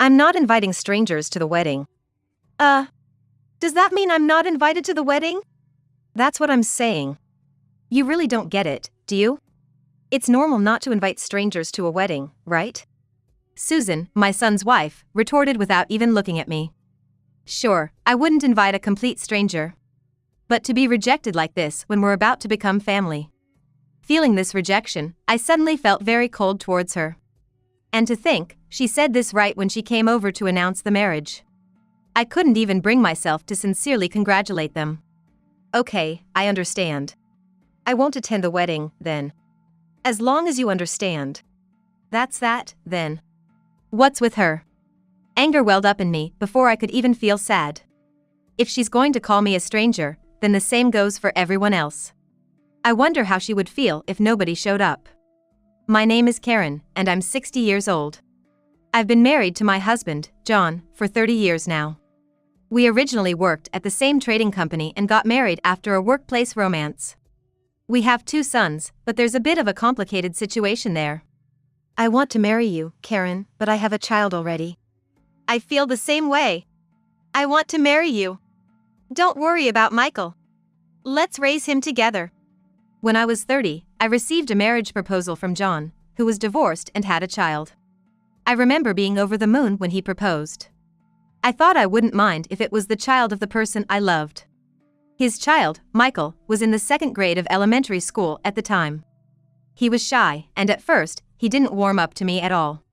I'm not inviting strangers to the wedding. Does that mean I'm not invited to the wedding? That's what I'm saying. You really don't get it, do you? It's normal not to invite strangers to a wedding, right? Susan, my son's wife, retorted without even looking at me. Sure, I wouldn't invite a complete stranger. But to be rejected like this when we're about to become family. Feeling this rejection, I suddenly felt very cold towards her. And to think, she said this right when she came over to announce the marriage. I couldn't even bring myself to sincerely congratulate them. Okay, I understand. I won't attend the wedding, then. As long as you understand. That's that, then. What's with her? Anger welled up in me before I could even feel sad. If she's going to call me a stranger, then the same goes for everyone else. I wonder how she would feel if nobody showed up. My name is Karen, and I'm 60 years old. I've been married to my husband, John, for 30 years now. We originally worked at the same trading company and got married after a workplace romance. We have 2 sons, but there's a bit of a complicated situation there. I want to marry you, Karen, but I have a child already. I feel the same way. I want to marry you. Don't worry about Michael. Let's raise him together. When I was 30, I received a marriage proposal from John, who was divorced and had a child. I remember being over the moon when he proposed. I thought I wouldn't mind if it was the child of the person I loved. His child, Michael, was in the 2nd grade of elementary school at the time. He was shy, and at first, he didn't warm up to me at all.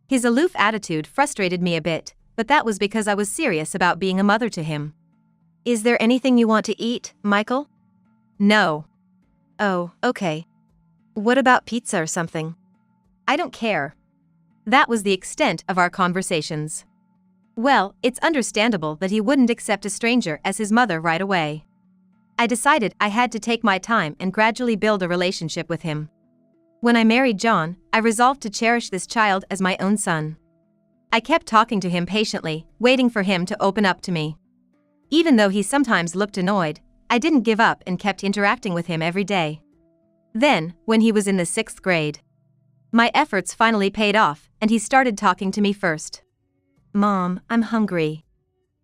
His aloof attitude frustrated me a bit, but that was because I was serious about being a mother to him. Is there anything you want to eat, Michael? No. Oh, okay. What about pizza or something? I don't care. That was the extent of our conversations. Well, it's understandable that he wouldn't accept a stranger as his mother right away. I decided I had to take my time and gradually build a relationship with him. When I married John, I resolved to cherish this child as my own son. I kept talking to him patiently, waiting for him to open up to me. Even though he sometimes looked annoyed, I didn't give up and kept interacting with him every day. Then, when he was in the 6th grade, my efforts finally paid off, and he started talking to me first. Mom, I'm hungry.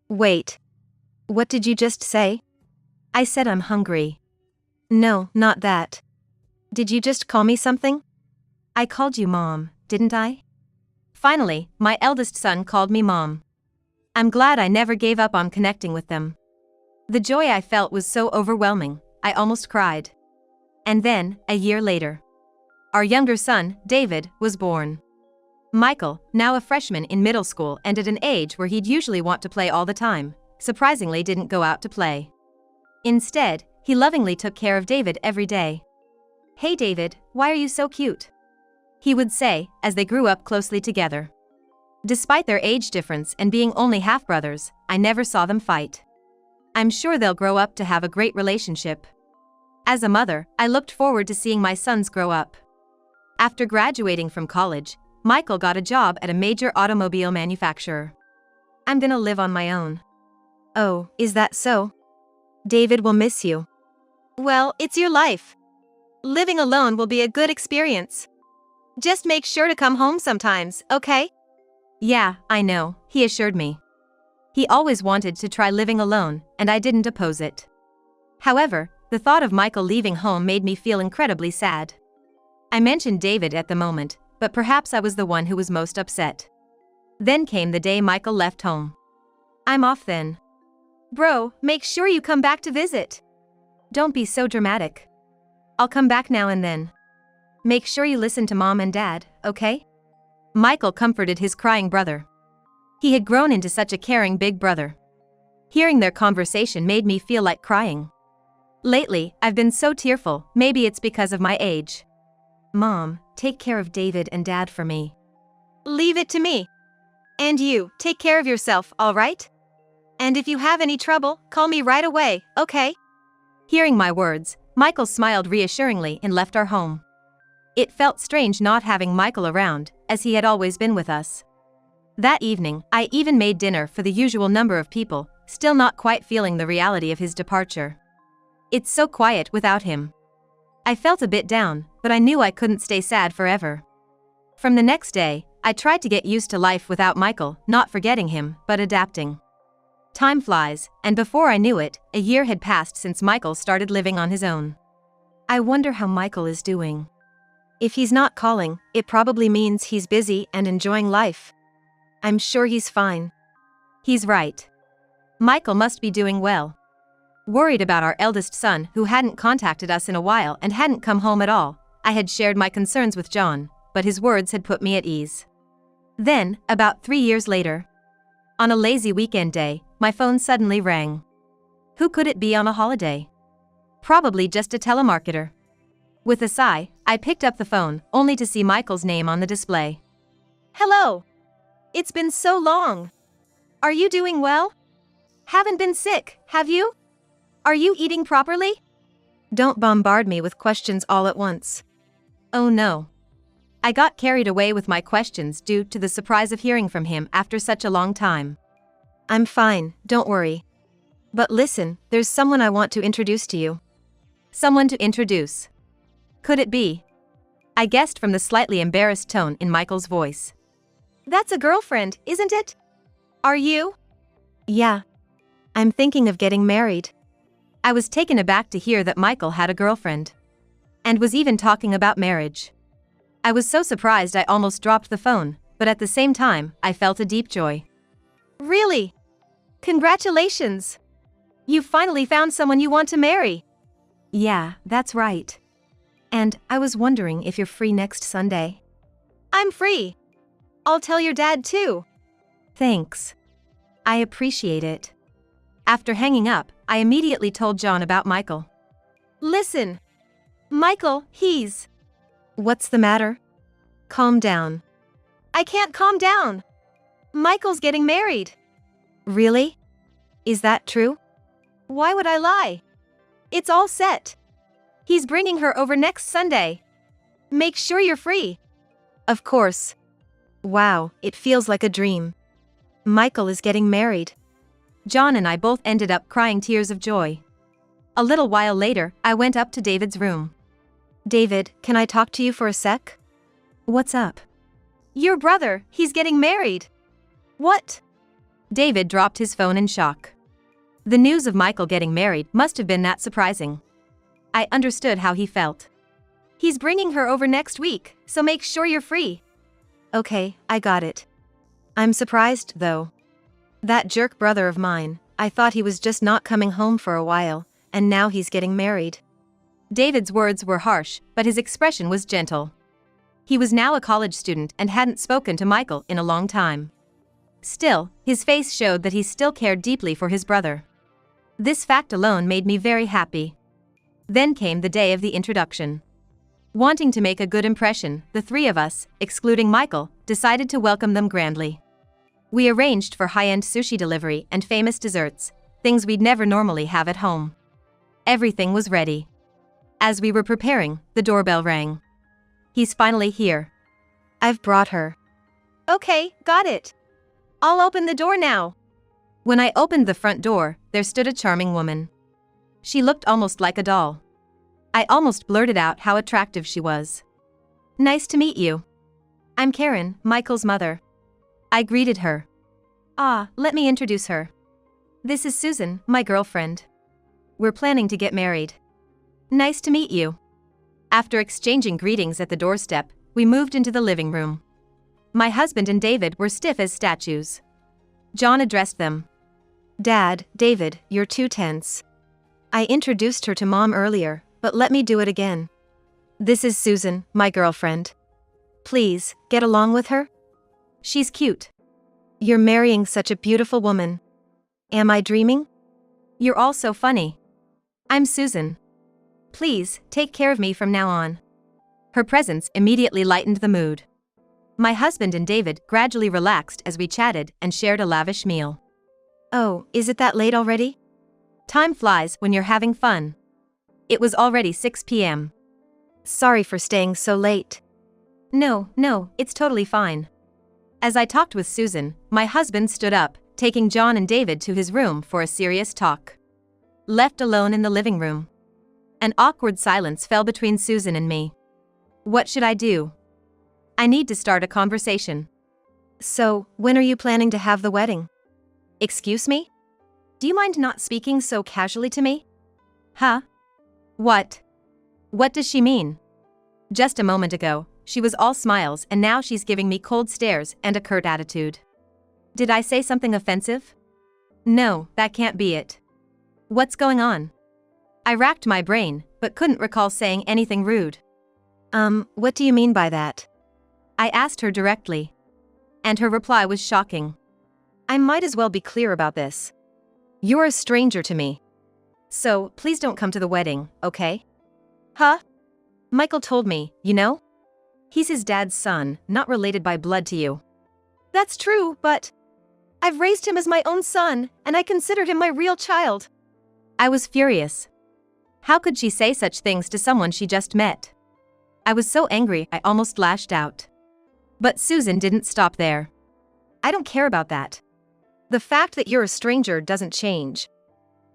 Wait. What did you just say? I said I'm hungry. No, not that. Did you just call me something? I called you Mom, didn't I? Finally, my eldest son called me Mom. I'm glad I never gave up on connecting with them. The joy I felt was so overwhelming, I almost cried. And then, a year later, our younger son, David, was born. Michael, now a freshman in middle school and at an age where he'd usually want to play all the time, surprisingly didn't go out to play. Instead, he lovingly took care of David every day. Hey David, why are you so cute? He would say, as they grew up closely together. Despite their age difference and being only half-brothers, I never saw them fight. I'm sure they'll grow up to have a great relationship. As a mother, I looked forward to seeing my sons grow up. After graduating from college, Michael got a job at a major automobile manufacturer. I'm gonna live on my own. Oh, is that so? David will miss you. Well, it's your life. Living alone will be a good experience. Just make sure to come home sometimes, okay? Yeah, I know, he assured me. He always wanted to try living alone, and I didn't oppose it. However, the thought of Michael leaving home made me feel incredibly sad. I mentioned David at the moment, but perhaps I was the one who was most upset. Then came the day Michael left home. I'm off then. Bro, make sure you come back to visit. Don't be so dramatic. I'll come back now and then. Make sure you listen to Mom and Dad, okay? Michael comforted his crying brother. He had grown into such a caring big brother. Hearing their conversation made me feel like crying. Lately, I've been so tearful, maybe it's because of my age. Mom, take care of David and Dad for me. Leave it to me. And you, take care of yourself, all right? And if you have any trouble, call me right away, okay? Hearing my words, Michael smiled reassuringly and left our home. It felt strange not having Michael around, as he had always been with us. That evening, I even made dinner for the usual number of people, still not quite feeling the reality of his departure. It's so quiet without him. I felt a bit down, but I knew I couldn't stay sad forever. From the next day, I tried to get used to life without Michael, not forgetting him, but adapting. Time flies, and before I knew it, a year had passed since Michael started living on his own. I wonder how Michael is doing. If he's not calling, it probably means he's busy and enjoying life. I'm sure he's fine. He's right. Michael must be doing well. Worried about our eldest son who hadn't contacted us in a while and hadn't come home at all, I had shared my concerns with John, but his words had put me at ease. Then, about 3 years later, on a lazy weekend day, my phone suddenly rang. Who could it be on a holiday? Probably just a telemarketer. With a sigh, I picked up the phone, only to see Michael's name on the display. Hello. It's been so long. Are you doing well? Haven't been sick, have you? Are you eating properly? Don't bombard me with questions all at once. Oh no. I got carried away with my questions due to the surprise of hearing from him after such a long time. I'm fine, don't worry. But listen, there's someone I want to introduce to you. Someone to introduce. Could it be? I guessed from the slightly embarrassed tone in Michael's voice. That's a girlfriend, isn't it? Are you? Yeah. I'm thinking of getting married. I was taken aback to hear that Michael had a girlfriend. And was even talking about marriage. I was so surprised I almost dropped the phone, but at the same time, I felt a deep joy. Really? Congratulations! You finally found someone you want to marry. Yeah, that's right. And I was wondering if you're free next Sunday. I'm free. I'll tell your dad too. Thanks. I appreciate it. After hanging up, I immediately told John about Michael. Listen. Michael, he's... What's the matter? Calm down. I can't calm down. Michael's getting married. Really? Is that true? Why would I lie? It's all set. He's bringing her over next Sunday. Make sure you're free. Of course. Wow, it feels like a dream. Michael is getting married. John and I both ended up crying tears of joy. A little while later, I went up to David's room. David, can I talk to you for a sec? What's up? Your brother, he's getting married. What? David dropped his phone in shock. The news of Michael getting married must have been that surprising. I understood how he felt. He's bringing her over next week, so make sure you're free. Okay, I got it. I'm surprised, though. That jerk brother of mine, I thought he was just not coming home for a while, and now he's getting married. David's words were harsh, but his expression was gentle. He was now a college student and hadn't spoken to Michael in a long time. Still, his face showed that he still cared deeply for his brother. This fact alone made me very happy. Then came the day of the introduction. Wanting to make a good impression, the three of us, excluding Michael, decided to welcome them grandly. We arranged for high-end sushi delivery and famous desserts, things we'd never normally have at home. Everything was ready. As we were preparing, the doorbell rang. He's finally here. I've brought her. Okay, got it. I'll open the door now. When I opened the front door, there stood a charming woman. She looked almost like a doll. I almost blurted out how attractive she was. Nice to meet you. I'm Karen, Michael's mother. I greeted her. Let me introduce her. This is Susan, my girlfriend. We're planning to get married. Nice to meet you. After exchanging greetings at the doorstep, we moved into the living room. My husband and David were stiff as statues. John addressed them. Dad, David, you're too tense. I introduced her to Mom earlier, but let me do it again. This is Susan, my girlfriend. Please, get along with her? She's cute. You're marrying such a beautiful woman. Am I dreaming? You're all so funny. I'm Susan. Please, take care of me from now on. Her presence immediately lightened the mood. My husband and David gradually relaxed as we chatted and shared a lavish meal. Oh, is it that late already? Time flies when you're having fun. It was already 6 p.m. Sorry for staying so late. No, it's totally fine. As I talked with Susan, my husband stood up, taking John and David to his room for a serious talk. Left alone in the living room. An awkward silence fell between Susan and me. What should I do? I need to start a conversation. So, when are you planning to have the wedding? Excuse me? Do you mind not speaking so casually to me? Huh? What? What does she mean? Just a moment ago, she was all smiles and now she's giving me cold stares and a curt attitude. Did I say something offensive? No, that can't be it. What's going on? I racked my brain, but couldn't recall saying anything rude. What do you mean by that? I asked her directly. And her reply was shocking. I might as well be clear about this. You're a stranger to me. So, please don't come to the wedding, okay? Huh? Michael told me, you know? He's his dad's son, not related by blood to you. That's true, but I've raised him as my own son, and I considered him my real child. I was furious. How could she say such things to someone she just met? I was so angry I almost lashed out. But Susan didn't stop there. I don't care about that. The fact that you're a stranger doesn't change.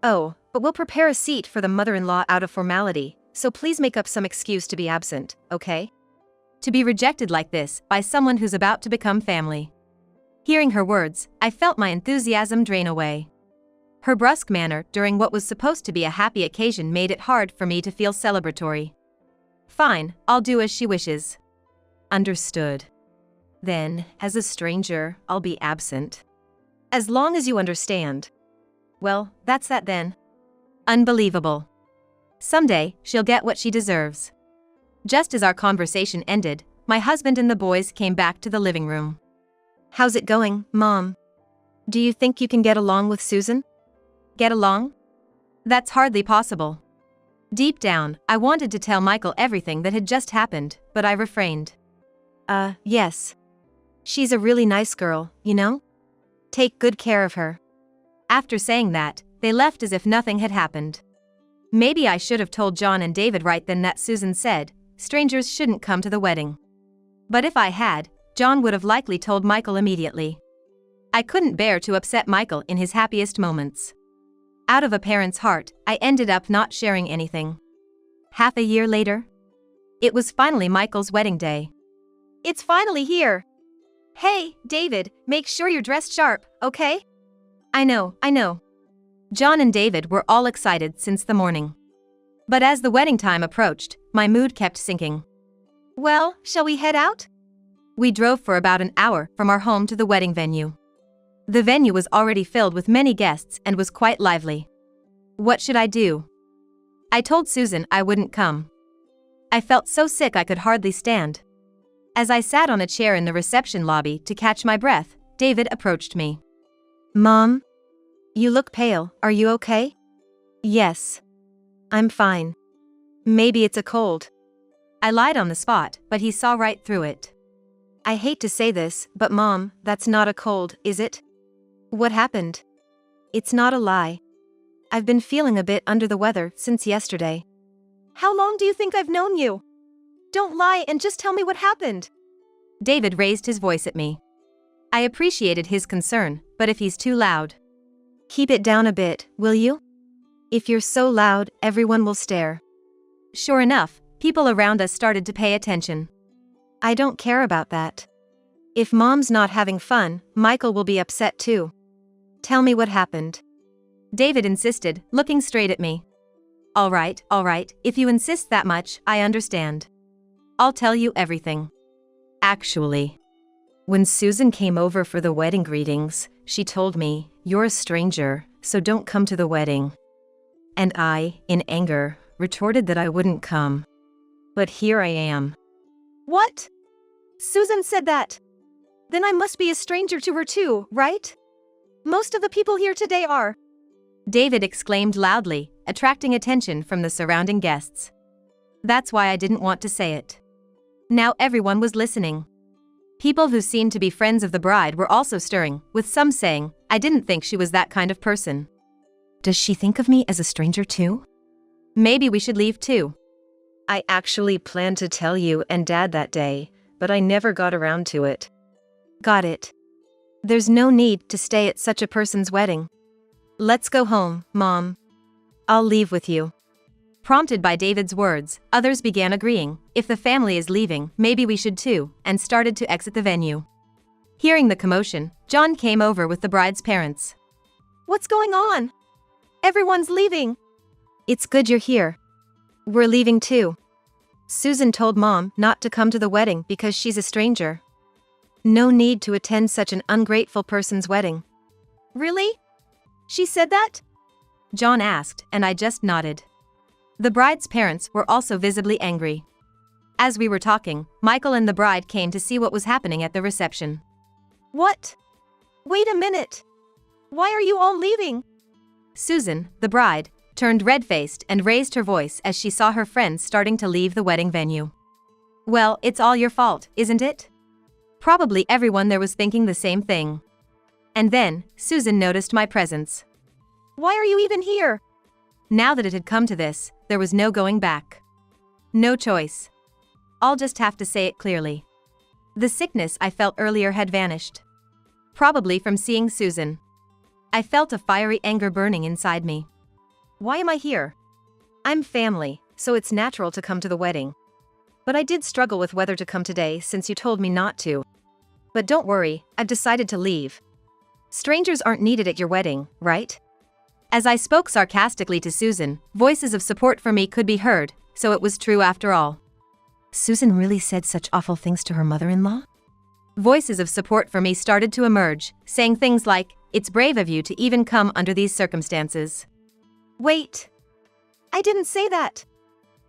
Oh, but we'll prepare a seat for the mother-in-law out of formality, so please make up some excuse to be absent, okay? To be rejected like this by someone who's about to become family. Hearing her words, I felt my enthusiasm drain away. Her brusque manner during what was supposed to be a happy occasion made it hard for me to feel celebratory. Fine, I'll do as she wishes. Understood. Then, as a stranger, I'll be absent. As long as you understand. Well, that's that then. Unbelievable. Someday, she'll get what she deserves. Just as our conversation ended, my husband and the boys came back to the living room. How's it going, Mom? Do you think you can get along with Susan? Get along? That's hardly possible. Deep down, I wanted to tell Michael everything that had just happened, but I refrained. Yes. She's a really nice girl, you know? Take good care of her. After saying that, they left as if nothing had happened. Maybe I should have told John and David right then that Susan said, strangers shouldn't come to the wedding. But if I had, John would have likely told Michael immediately. I couldn't bear to upset Michael in his happiest moments. Out of a parent's heart, I ended up not sharing anything. Half a year later, it was finally Michael's wedding day. It's finally here. Hey, David, make sure you're dressed sharp, okay? I know. John and David were all excited since the morning. But as the wedding time approached, my mood kept sinking. Well, shall we head out? We drove for about an hour from our home to the wedding venue. The venue was already filled with many guests and was quite lively. What should I do? I told Susan I wouldn't come. I felt so sick I could hardly stand. As I sat on a chair in the reception lobby to catch my breath, David approached me. Mom? You look pale, are you okay? Yes. I'm fine. Maybe it's a cold. I lied on the spot, but he saw right through it. I hate to say this, but Mom, that's not a cold, is it? What happened? It's not a lie. I've been feeling a bit under the weather since yesterday. How long do you think I've known you? Don't lie and just tell me what happened. David raised his voice at me. I appreciated his concern, but if he's too loud. Keep it down a bit, will you? If you're so loud, everyone will stare. Sure enough, people around us started to pay attention. I don't care about that. If Mom's not having fun, Michael will be upset too. Tell me what happened. David insisted, looking straight at me. All right, if you insist that much, I understand. I'll tell you everything. Actually, when Susan came over for the wedding greetings, she told me, "You're a stranger, so don't come to the wedding." And I, in anger, retorted that I wouldn't come. But here I am. What? Susan said that? Then I must be a stranger to her too, right? Most of the people here today are. David exclaimed loudly, attracting attention from the surrounding guests. That's why I didn't want to say it. Now everyone was listening. People who seemed to be friends of the bride were also stirring, with some saying, I didn't think she was that kind of person. Does she think of me as a stranger too? Maybe we should leave too. I actually planned to tell you and Dad that day, but I never got around to it. Got it. There's no need to stay at such a person's wedding. Let's go home, Mom. I'll leave with you. Prompted by David's words, others began agreeing, if the family is leaving, maybe we should too, and started to exit the venue. Hearing the commotion, John came over with the bride's parents. What's going on? Everyone's leaving. It's good you're here. We're leaving too. Susan told Mom not to come to the wedding because she's a stranger. No need to attend such an ungrateful person's wedding. Really? She said that? John asked, and I just nodded. The bride's parents were also visibly angry. As we were talking, Michael and the bride came to see what was happening at the reception. What? Wait a minute. Why are you all leaving? Susan, the bride, turned red-faced and raised her voice as she saw her friends starting to leave the wedding venue. Well, it's all your fault, isn't it? Probably everyone there was thinking the same thing. And then, Susan noticed my presence. Why are you even here? Now that it had come to this, there was no going back. No choice. I'll just have to say it clearly. The sickness I felt earlier had vanished. Probably from seeing Susan. I felt a fiery anger burning inside me. Why am I here? I'm family, so it's natural to come to the wedding. But I did struggle with whether to come today since you told me not to. But don't worry, I've decided to leave. Strangers aren't needed at your wedding, right? As I spoke sarcastically to Susan, voices of support for me could be heard, so it was true after all. Susan really said such awful things to her mother-in-law? Voices of support for me started to emerge, saying things like, "It's brave of you to even come under these circumstances." Wait. I didn't say that.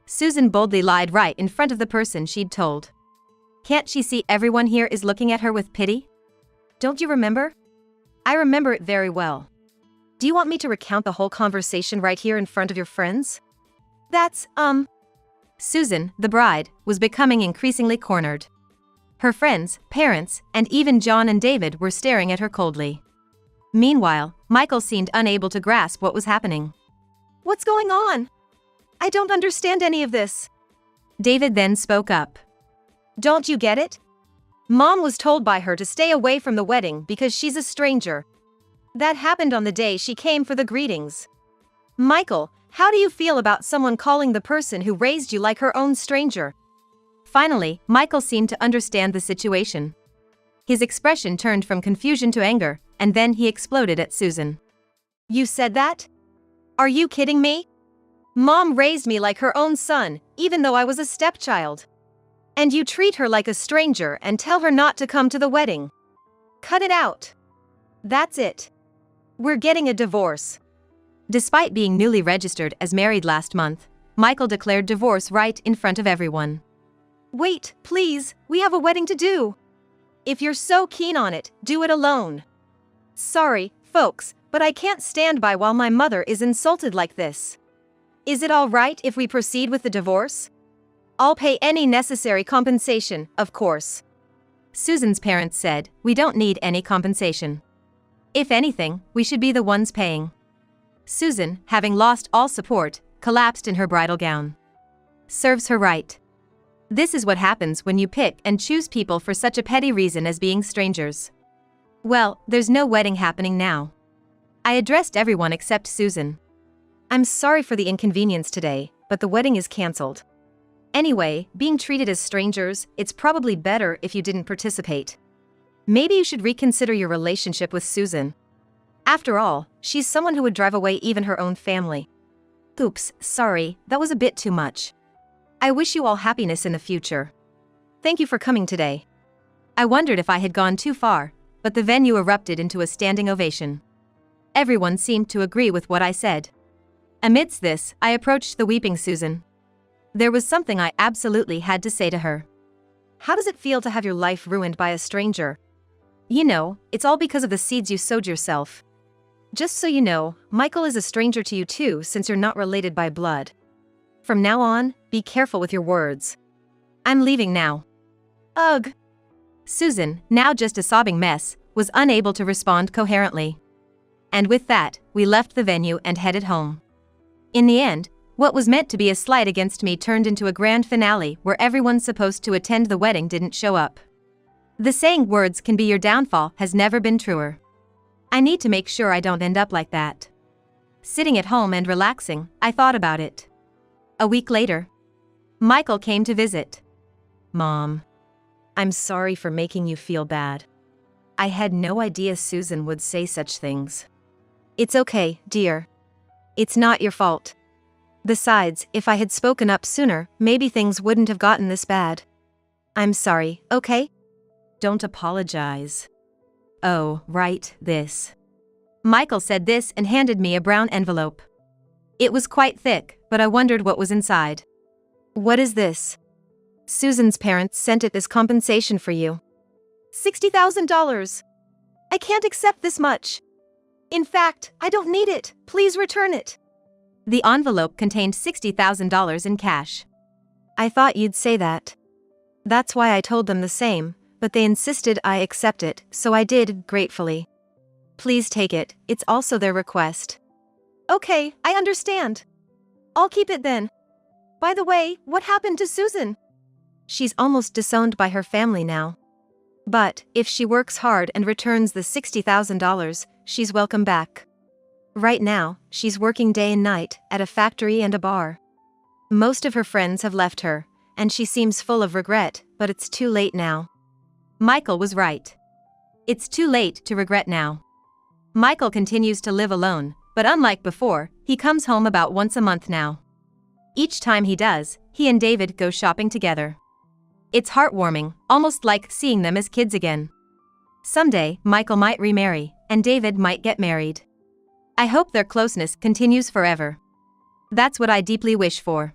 Susan boldly lied right in front of the person she'd told. Can't she see everyone here is looking at her with pity? Don't you remember? I remember it very well. Do you want me to recount the whole conversation right here in front of your friends? That's, Susan, the bride, was becoming increasingly cornered. Her friends, parents, and even John and David were staring at her coldly. Meanwhile, Michael seemed unable to grasp what was happening. What's going on? I don't understand any of this. David then spoke up. Don't you get it? Mom was told by her to stay away from the wedding because she's a stranger. That happened on the day she came for the greetings. Michael, how do you feel about someone calling the person who raised you like her own stranger? Finally, Michael seemed to understand the situation. His expression turned from confusion to anger, and then he exploded at Susan. You said that? Are you kidding me? Mom raised me like her own son, even though I was a stepchild. And you treat her like a stranger and tell her not to come to the wedding. Cut it out. That's it. We're getting a divorce. Despite being newly registered as married last month, Michael declared divorce right in front of everyone. Wait, please, we have a wedding to do. If you're so keen on it, do it alone. Sorry, folks, but I can't stand by while my mother is insulted like this. Is it all right if we proceed with the divorce? I'll pay any necessary compensation, of course. Susan's parents said, "We don't need any compensation. If anything, we should be the ones paying." Susan, having lost all support, collapsed in her bridal gown. Serves her right. This is what happens when you pick and choose people for such a petty reason as being strangers. Well, there's no wedding happening now. I addressed everyone except Susan. I'm sorry for the inconvenience today, but the wedding is cancelled. Anyway, being treated as strangers, it's probably better if you didn't participate. Maybe you should reconsider your relationship with Susan. After all, she's someone who would drive away even her own family. Oops, sorry, that was a bit too much. I wish you all happiness in the future. Thank you for coming today. I wondered if I had gone too far, but the venue erupted into a standing ovation. Everyone seemed to agree with what I said. Amidst this, I approached the weeping Susan. There was something I absolutely had to say to her. How does it feel to have your life ruined by a stranger? You know, it's all because of the seeds you sowed yourself. Just so you know, Michael is a stranger to you too since you're not related by blood. From now on, be careful with your words. I'm leaving now. Ugh. Susan, now just a sobbing mess, was unable to respond coherently. And with that, we left the venue and headed home. In the end, what was meant to be a slight against me turned into a grand finale where everyone supposed to attend the wedding didn't show up. The saying "words can be your downfall" has never been truer. I need to make sure I don't end up like that. Sitting at home and relaxing, I thought about it. A week later, Michael came to visit. Mom, I'm sorry for making you feel bad. I had no idea Susan would say such things. It's okay, dear. It's not your fault. Besides, if I had spoken up sooner, maybe things wouldn't have gotten this bad. I'm sorry, okay? Don't apologize. Oh, right, this. Michael said this and handed me a brown envelope. It was quite thick, but I wondered what was inside. What is this? Susan's parents sent it as compensation for you. $60,000. I can't accept this much. In fact, I don't need it. Please return it. The envelope contained $60,000 in cash. I thought you'd say that. That's why I told them the same, but they insisted I accept it, so I did, gratefully. Please take it, it's also their request. Okay, I understand. I'll keep it then. By the way, what happened to Susan? She's almost disowned by her family now. But, if she works hard and returns the $60,000, she's welcome back. Right now, she's working day and night, at a factory and a bar. Most of her friends have left her, and she seems full of regret, but it's too late now. Michael was right. It's too late to regret now. Michael continues to live alone, but unlike before, he comes home about once a month now. Each time he does, he and David go shopping together. It's heartwarming, almost like seeing them as kids again. Someday, Michael might remarry, and David might get married. I hope their closeness continues forever. That's what I deeply wish for.